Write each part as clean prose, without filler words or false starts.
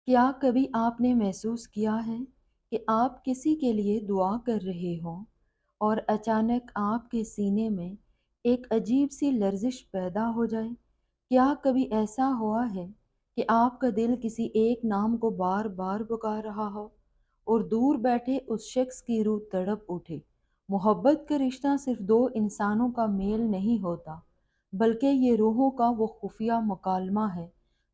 کیا کبھی آپ نے محسوس کیا ہے کہ آپ کسی کے لیے دعا کر رہے ہوں اور اچانک آپ کے سینے میں ایک عجیب سی لرزش پیدا ہو جائے؟ کیا کبھی ایسا ہوا ہے کہ آپ کا دل کسی ایک نام کو بار بار پکار رہا ہو اور دور بیٹھے اس شخص کی روح تڑپ اٹھے؟ محبت کا رشتہ صرف دو انسانوں کا میل نہیں ہوتا، بلکہ یہ روحوں کا وہ خفیہ مکالمہ ہے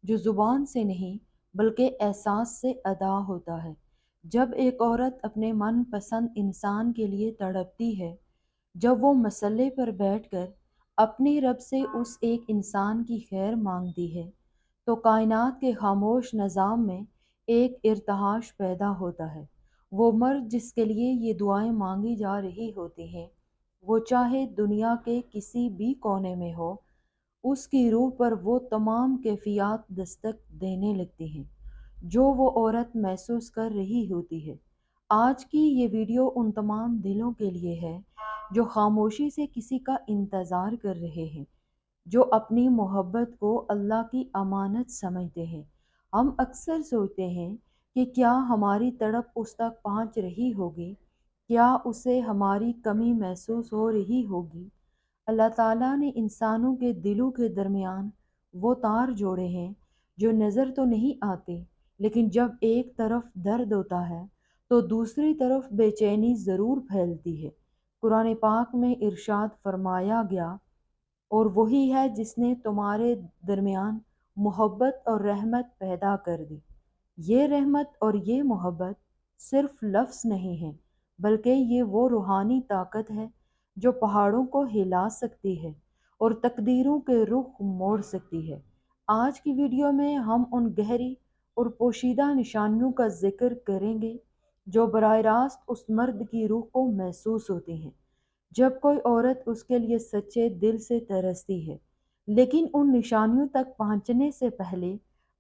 جو زبان سے نہیں بلکہ احساس سے ادا ہوتا ہے۔ جب ایک عورت اپنے من پسند انسان کے لیے تڑپتی ہے، جب وہ مسئلے پر بیٹھ کر اپنے رب سے اس ایک انسان کی خیر مانگتی ہے، تو کائنات کے خاموش نظام میں ایک ارتعاش پیدا ہوتا ہے۔ وہ مرد جس کے لیے یہ دعائیں مانگی جا رہی ہوتی ہیں، وہ چاہے دنیا کے کسی بھی کونے میں ہو، اس کی روح پر وہ تمام کیفیات دستک دینے لگتی ہیں جو وہ عورت محسوس کر رہی ہوتی ہے۔ آج کی یہ ویڈیو ان تمام دلوں کے لیے ہے جو خاموشی سے کسی کا انتظار کر رہے ہیں، جو اپنی محبت کو اللہ کی امانت سمجھتے ہیں۔ ہم اکثر سوچتے ہیں کہ کیا ہماری تڑپ اس تک پہنچ رہی ہوگی، کیا اسے ہماری کمی محسوس ہو رہی ہوگی۔ اللہ تعالیٰ نے انسانوں کے دلوں کے درمیان وہ تار جوڑے ہیں جو نظر تو نہیں آتے، لیکن جب ایک طرف درد ہوتا ہے تو دوسری طرف بے چینی ضرور پھیلتی ہے۔ قرآن پاک میں ارشاد فرمایا گیا، اور وہی ہے جس نے تمہارے درمیان محبت اور رحمت پیدا کر دی۔ یہ رحمت اور یہ محبت صرف لفظ نہیں ہے، بلکہ یہ وہ روحانی طاقت ہے جو پہاڑوں کو ہلا سکتی ہے اور تقدیروں کے رخ موڑ سکتی ہے۔ آج کی ویڈیو میں ہم ان گہری اور پوشیدہ نشانیوں کا ذکر کریں گے جو براہ راست اس مرد کی روح کو محسوس ہوتی ہیں جب کوئی عورت اس کے لیے سچے دل سے ترستی ہے۔ لیکن ان نشانیوں تک پہنچنے سے پہلے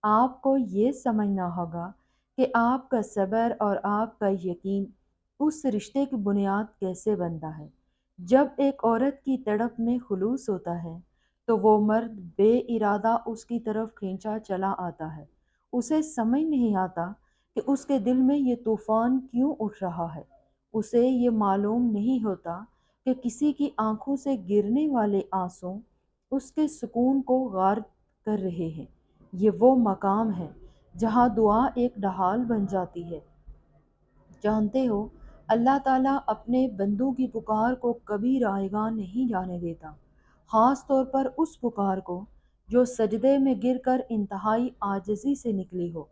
آپ کو یہ سمجھنا ہوگا کہ آپ کا صبر اور آپ کا یقین اس رشتے کی بنیاد کیسے بنتا ہے۔ جب ایک عورت کی تڑپ میں خلوص ہوتا ہے تو وہ مرد بے ارادہ اس کی طرف کھینچا چلا آتا ہے۔ اسے سمجھ نہیں آتا کہ اس کے دل میں یہ طوفان کیوں اٹھ رہا ہے۔ اسے یہ معلوم نہیں ہوتا کہ کسی کی آنکھوں سے گرنے والے آنسوں اس کے سکون کو غارت کر رہے ہیں۔ یہ وہ مقام ہے جہاں دعا ایک ڈھال بن جاتی ہے۔ جانتے ہو، اللہ تعالیٰ اپنے بندوں کی پکار کو کبھی رائیگاں نہیں جانے دیتا، خاص طور پر اس پکار کو جو سجدے میں گر کر انتہائی عاجزی سے نکلی ہو۔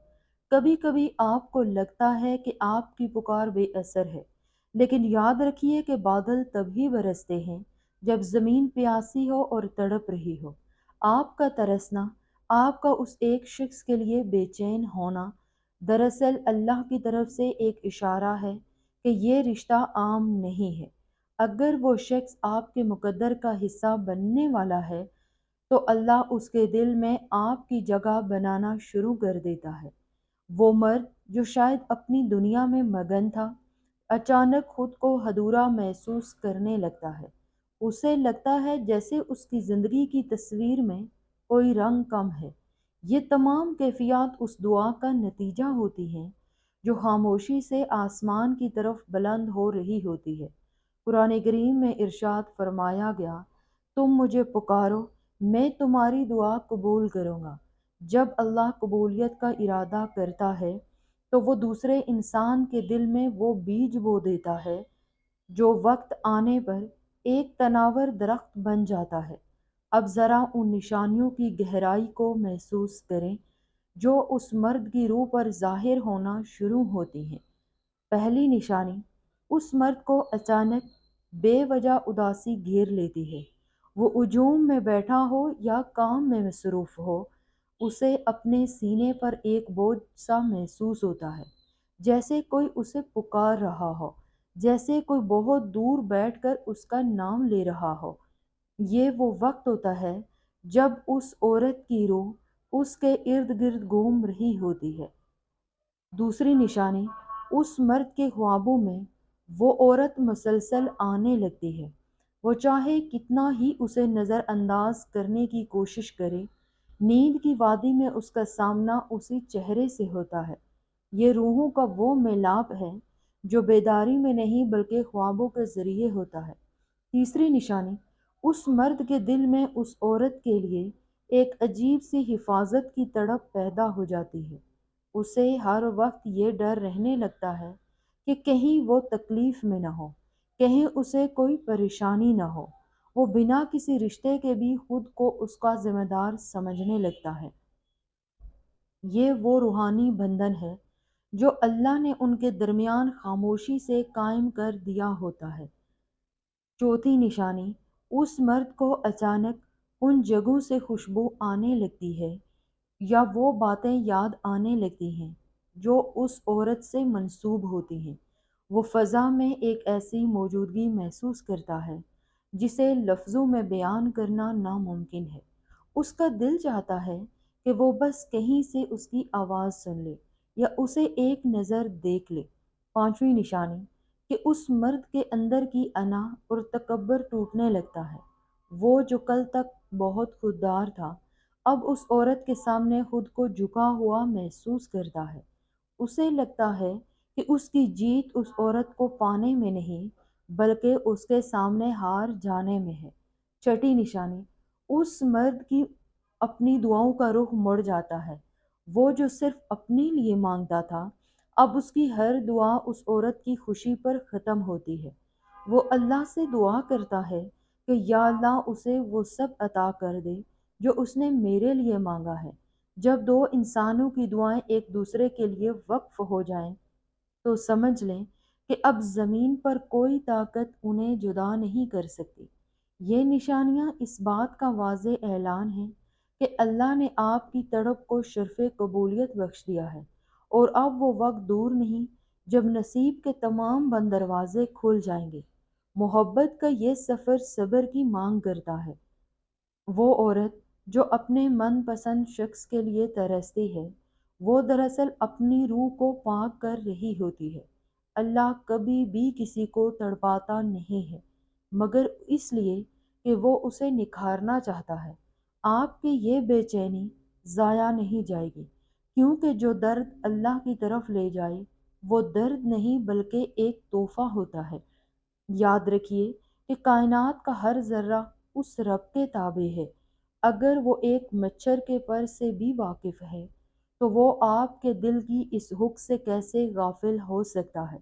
کبھی کبھی آپ کو لگتا ہے کہ آپ کی پکار بے اثر ہے، لیکن یاد رکھیے کہ بادل تبھی برستے ہیں جب زمین پیاسی ہو اور تڑپ رہی ہو۔ آپ کا ترسنا، آپ کا اس ایک شخص کے لیے بے چین ہونا، دراصل اللہ کی طرف سے ایک اشارہ ہے کہ یہ رشتہ عام نہیں ہے۔ اگر وہ شخص آپ کے مقدر کا حصہ بننے والا ہے تو اللہ اس کے دل میں آپ کی جگہ بنانا شروع کر دیتا ہے۔ وہ مرد جو شاید اپنی دنیا میں مگن تھا، اچانک خود کو ادھورا محسوس کرنے لگتا ہے۔ اسے لگتا ہے جیسے اس کی زندگی کی تصویر میں کوئی رنگ کم ہے۔ یہ تمام کیفیات اس دعا کا نتیجہ ہوتی ہیں جو خاموشی سے آسمان کی طرف بلند ہو رہی ہوتی ہے۔ قرآن کریم میں ارشاد فرمایا گیا، تم مجھے پکارو، میں تمہاری دعا قبول کروں گا۔ جب اللہ قبولیت کا ارادہ کرتا ہے تو وہ دوسرے انسان کے دل میں وہ بیج بو دیتا ہے جو وقت آنے پر ایک تناور درخت بن جاتا ہے۔ اب ذرا ان نشانیوں کی گہرائی کو محسوس کریں جو اس مرد کی روح پر ظاہر ہونا شروع ہوتی ہیں۔ پہلی نشانی، اس مرد کو اچانک بے وجہ اداسی گھیر لیتی ہے۔ وہ ہجوم میں بیٹھا ہو یا کام میں مصروف ہو، اسے اپنے سینے پر ایک بوجھ سا محسوس ہوتا ہے، جیسے کوئی اسے پکار رہا ہو، جیسے کوئی بہت دور بیٹھ کر اس کا نام لے رہا ہو۔ یہ وہ وقت ہوتا ہے جب اس عورت کی روح اس کے ارد گرد گھوم رہی ہوتی ہے۔ دوسری نشانی، اس مرد کے خوابوں میں وہ عورت مسلسل آنے لگتی ہے۔ وہ چاہے کتنا ہی اسے نظر انداز کرنے کی کوشش کرے، نیند کی وادی میں اس کا سامنا اسی چہرے سے ہوتا ہے۔ یہ روحوں کا وہ میلاب ہے جو بیداری میں نہیں بلکہ خوابوں کے ذریعے ہوتا ہے۔ تیسری نشانی، اس مرد کے دل میں اس عورت کے لیے ایک عجیب سی حفاظت کی تڑپ پیدا ہو جاتی ہے۔ اسے ہر وقت یہ ڈر رہنے لگتا ہے کہ کہیں وہ تکلیف میں نہ ہو، کہیں اسے کوئی پریشانی نہ ہو۔ وہ بنا کسی رشتے کے بھی خود کو اس کا ذمہ دار سمجھنے لگتا ہے۔ یہ وہ روحانی بندھن ہے جو اللہ نے ان کے درمیان خاموشی سے قائم کر دیا ہوتا ہے۔ چوتھی نشانی، اس مرد کو اچانک ان جگہوں سے خوشبو آنے لگتی ہے یا وہ باتیں یاد آنے لگتی ہیں جو اس عورت سے منسوب ہوتی ہیں۔ وہ فضا میں ایک ایسی موجودگی محسوس کرتا ہے جسے لفظوں میں بیان کرنا ناممکن ہے۔ اس کا دل چاہتا ہے کہ وہ بس کہیں سے اس کی آواز سن لے یا اسے ایک نظر دیکھ لے۔ پانچویں نشانی، کہ اس مرد کے اندر کی انا اور تکبر ٹوٹنے لگتا ہے۔ وہ جو کل تک بہت خوددار تھا، اب اس عورت کے سامنے خود کو جھکا ہوا محسوس کرتا ہے۔ اسے لگتا ہے کہ اس کی جیت اس عورت کو پانے میں نہیں بلکہ اس کے سامنے ہار جانے میں ہے۔ چھٹی نشانی، اس مرد کی اپنی دعاؤں کا رخ مڑ جاتا ہے۔ وہ جو صرف اپنے لیے مانگتا تھا، اب اس کی ہر دعا اس عورت کی خوشی پر ختم ہوتی ہے۔ وہ اللہ سے دعا کرتا ہے کہ یا اللہ اسے وہ سب عطا کر دے جو اس نے میرے لیے مانگا ہے۔ جب دو انسانوں کی دعائیں ایک دوسرے کے لیے وقف ہو جائیں تو سمجھ لیں کہ اب زمین پر کوئی طاقت انہیں جدا نہیں کر سکتی۔ یہ نشانیاں اس بات کا واضح اعلان ہے کہ اللہ نے آپ کی تڑپ کو شرف قبولیت بخش دیا ہے، اور اب وہ وقت دور نہیں جب نصیب کے تمام بند دروازے کھل جائیں گے۔ محبت کا یہ سفر صبر کی مانگ کرتا ہے۔ وہ عورت جو اپنے من پسند شخص کے لیے ترستی ہے، وہ دراصل اپنی روح کو پاک کر رہی ہوتی ہے۔ اللہ کبھی بھی کسی کو تڑپاتا نہیں ہے مگر اس لیے کہ وہ اسے نکھارنا چاہتا ہے۔ آپ کی یہ بے چینی ضائع نہیں جائے گی، کیونکہ جو درد اللہ کی طرف لے جائے وہ درد نہیں بلکہ ایک تحفہ ہوتا ہے۔ یاد رکھیے کہ کائنات کا ہر ذرہ اس رب کے تابع ہے۔ اگر وہ ایک مچھر کے پر سے بھی واقف ہے تو وہ آپ کے دل کی اس حق سے کیسے غافل ہو سکتا ہے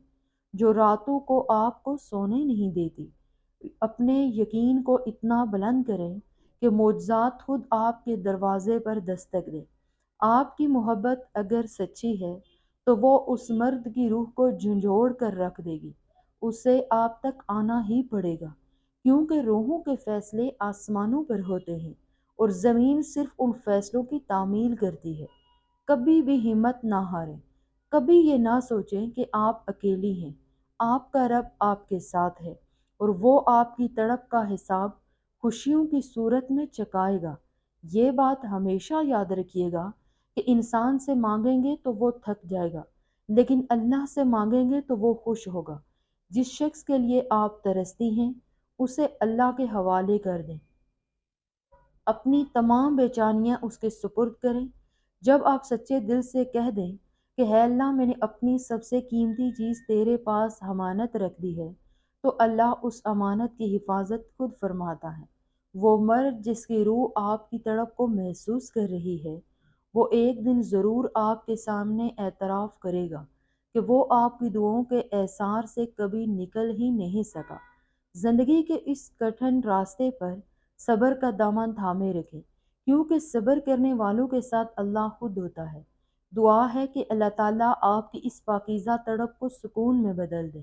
جو راتوں کو آپ کو سونے نہیں دیتی۔ اپنے یقین کو اتنا بلند کریں کہ معجزات خود آپ کے دروازے پر دستک دیں۔ آپ کی محبت اگر سچی ہے تو وہ اس مرد کی روح کو جھنجھوڑ کر رکھ دے گی۔ اسے آپ تک آنا ہی پڑے گا، کیونکہ روحوں کے فیصلے آسمانوں پر ہوتے ہیں اور زمین صرف ان فیصلوں کی تعمیل کرتی ہے۔ کبھی بھی ہمت نہ ہاریں، کبھی یہ نہ سوچیں کہ آپ اکیلی ہیں۔ آپ کا رب آپ کے ساتھ ہے اور وہ آپ کی تڑپ کا حساب خوشیوں کی صورت میں چکائے گا۔ یہ بات ہمیشہ یاد رکھیے گا کہ انسان سے مانگیں گے تو وہ تھک جائے گا، لیکن اللہ سے مانگیں گے تو وہ خوش ہوگا۔ جس شخص کے لیے آپ ترستی ہیں اسے اللہ کے حوالے کر دیں، اپنی تمام بے چینیاں اس کے سپرد کریں۔ جب آپ سچے دل سے کہہ دیں کہ اے اللہ، میں نے اپنی سب سے قیمتی چیز تیرے پاس امانت رکھ دی ہے، تو اللہ اس امانت کی حفاظت خود فرماتا ہے۔ وہ مرد جس کی روح آپ کی تڑپ کو محسوس کر رہی ہے، وہ ایک دن ضرور آپ کے سامنے اعتراف کرے گا کہ وہ آپ کی دعاؤں کے اثار سے کبھی نکل ہی نہیں سکا۔ زندگی کے اس کٹھن راستے پر صبر کا دامن تھامے رکھیں، کیونکہ صبر کرنے والوں کے ساتھ اللہ خود ہوتا ہے۔ دعا ہے کہ اللہ تعالیٰ آپ کی اس پاکیزہ تڑپ کو سکون میں بدل دے،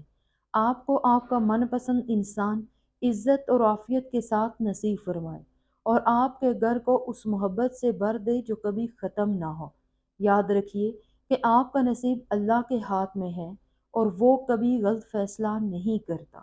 آپ کو آپ کا من پسند انسان عزت اور عافیت کے ساتھ نصیب فرمائے، اور آپ کے گھر کو اس محبت سے بھر دے جو کبھی ختم نہ ہو۔ یاد رکھیے کہ آپ کا نصیب اللہ کے ہاتھ میں ہے اور وہ کبھی غلط فیصلہ نہیں کرتا۔